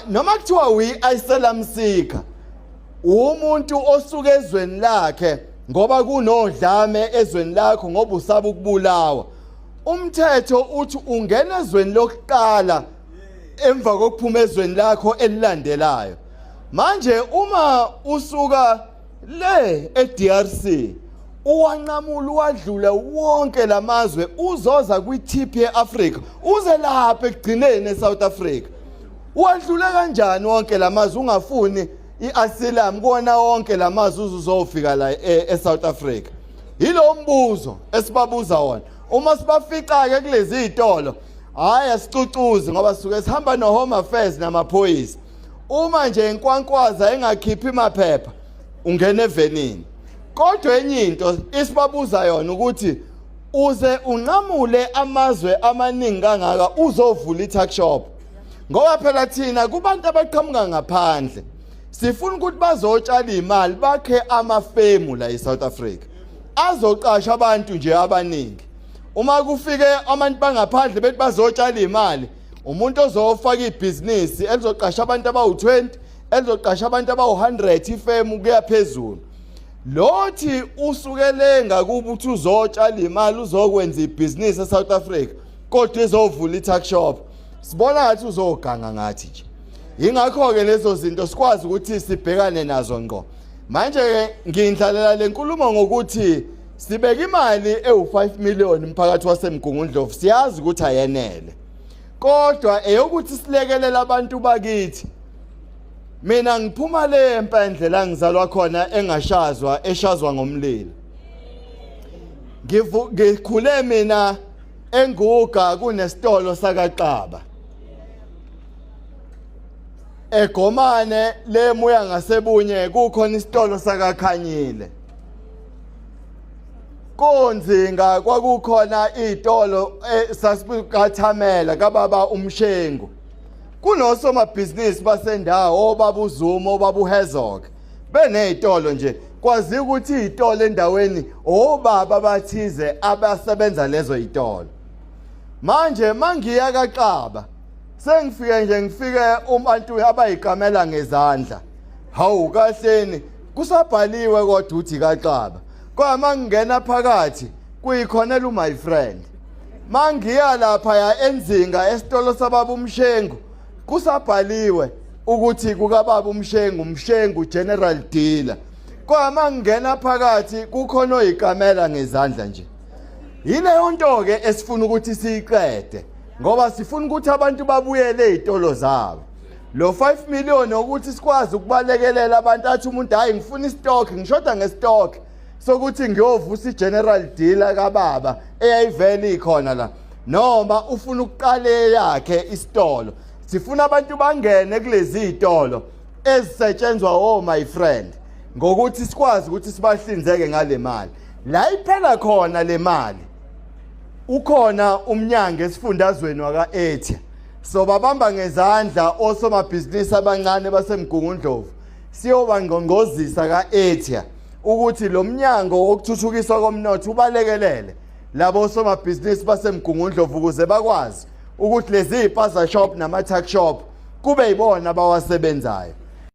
noma kuthiwa uyi-asylum seeker umuntu osuke ezweni lakhe ngoba kunodlame ezweni lakho ngoba usaba ukubulawa. Umthetho uthi ungena ezweni lokuqala emva kokuphuma ezweni lakho elilandelayo. Manje uma usuka le eDRC uwanqamula wadlula wonke lamazwe uzoza kwiTP eAfrica uze lapha ekugcineni eSouth Africa. Wadlule kanjani wonke lamazwe ungafuni iasylum kona wonke lamazwe uzofika la eSouth Africa? Yilo mbuzo esibabuza wona. Uma sibafica ke kulezi izitolo hayi asicucuze ngoba sisuke sihamba no Home Affairs namaphoyisa. Uma nje inkwankwaza engakhiphi imaphepha ungena evenini. Kodwa enye into isibabuza yona ukuthi uze unqamule amazwe amaningi kangaka uzovula i-tuck shop. Ngoba phela thina kubantu abaqhamuka ngaphandle sifuna ukuthi bazotshala imali bakhe amafemu la eSouth Africa azoqasha abantu nje abaningi. Uma kufike abantu bangaphandle bethi bazotshala imali, umuntu ozofaka ibhizinisi elizoqasha abantu abawu20 elizoqasha abantu abawu100 ifemu kuya phezulu. Lothi usukele ngakuba uthi uzotshala imali uzokwenza ibhizinisi eSouth Africa kodwa izovula i-tuck shop. Sibona ngathi uzoganga ngathi nje. Ingakho ke lezo zinto sikwazi ukuthi sibhekane nazo ngqo. Manje ke ngindlalela lenkulumo ngokuthi sibeka imali ewu5 million umphakathi waseMgungundlovu siyazi ukuthi ayenele. Kodwa eyokuthi silekelela abantu bakithi. Mina ngiphuma le empendle la ngizalwa khona engashazwa eshazwa ngomlilo. Ngikhule mina enguga kunesitolo sakaQaba. Egomane le moya ngasebunye kukhona isitolo sakaKhanyile. Konzinga kwakukhona izitolo sasibukathamela kababa uMshengu. Kunosomabhizinisi basendawo obaba uZuma obaba uHezog. Benezitolo nje kwazi ukuthi izitolo endaweni obaba bathize abasebenza lezo izitolo. Manje mangiya kaQaba sengifike nje ngifike umuntu abayiqamela ngezandla. Hawu kahleni kusabhaliwe kodwa uthi kaQaba. Kwa mangena phakathi kuyikhonela my friend. Mangiya lapha ya enzinga esitolo sababa uMshengu kusabhaliwe ukuthi kukababa uMshengu general dealer. Kwa mangena phakathi kukhona oyiqamela ngezandla nje. Yileyo nto ke esifuna ukuthi siyiqede ngoba sifuna ukuthi abantu babuyele izitolo zabo. Lo 5 million ukuthi sikwazi ukubalekelela abantu athi umuntu hayi ngifuna istock ngishoda ngestock sokuthi ngiyovusa igeneral dealer kababa eyayivele ikhona la noma ufuna ukuqale yakhe isitolo. Sifuna abantu bangene kulezi izitolo ezisetshenzwa my friend ngokuthi sikwazi ukuthi sibahlinzeke ngale mali. La iphela khona le mali. Ukhona umnyango esifundazweni waka-Ethia. So babamba ngezandla osomabhizinisi abancane baseMgungundlovu. Siyoba ngongozisa ka-Ethia ukuthi lo mnyango wokuthuthukiswa komnotho ubalekelele labo somabhizinisi baseMgungundlovu ukuze bakwazi ukuthi lezi ipaza shop nama tuck shop kube yibona abawasebenzayo.